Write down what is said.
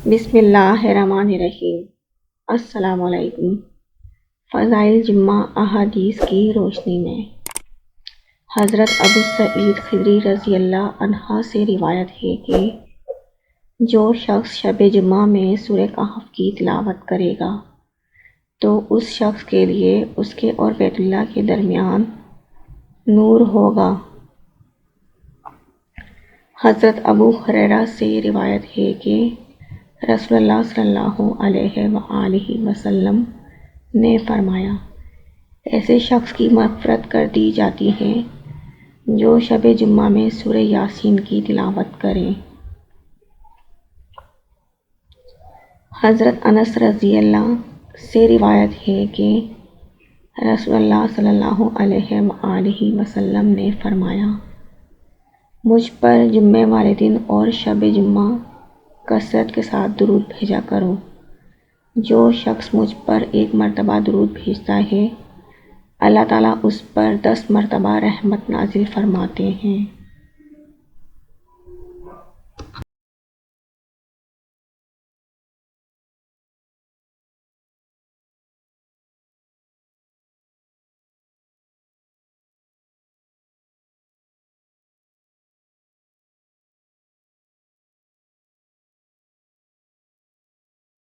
بسم اللہ الرحمن الرحیم۔ السلام علیکم۔ فضائل جمعہ احادیث کی روشنی میں حضرت ابو سعید خدری رضی اللہ عنہ سے روایت ہے کہ جو شخص شب جمعہ میں سورہ کہف کی تلاوت کرے گا تو اس شخص کے لیے اس کے اور بیت اللہ کے درمیان نور ہوگا۔ حضرت ابو ہریرہ سے روایت ہے کہ رسول اللہ صلی اللہ علیہ وآلہ وسلم نے فرمایا، ایسے شخص کی مغفرت کر دی جاتی ہے جو شب جمعہ میں سورہ یاسین کی تلاوت کرے۔ حضرت انس رضی اللہ سے روایت ہے کہ رسول اللہ صلی اللہ علیہ وآلہ وسلم نے فرمایا، مجھ پر جمعے والے دن اور شب جمعہ کثرت کے ساتھ درود بھیجا کرو۔ جو شخص مجھ پر 1 مرتبہ درود بھیجتا ہے اللہ تعالیٰ اس پر 10 مرتبہ رحمت نازل فرماتے ہیں۔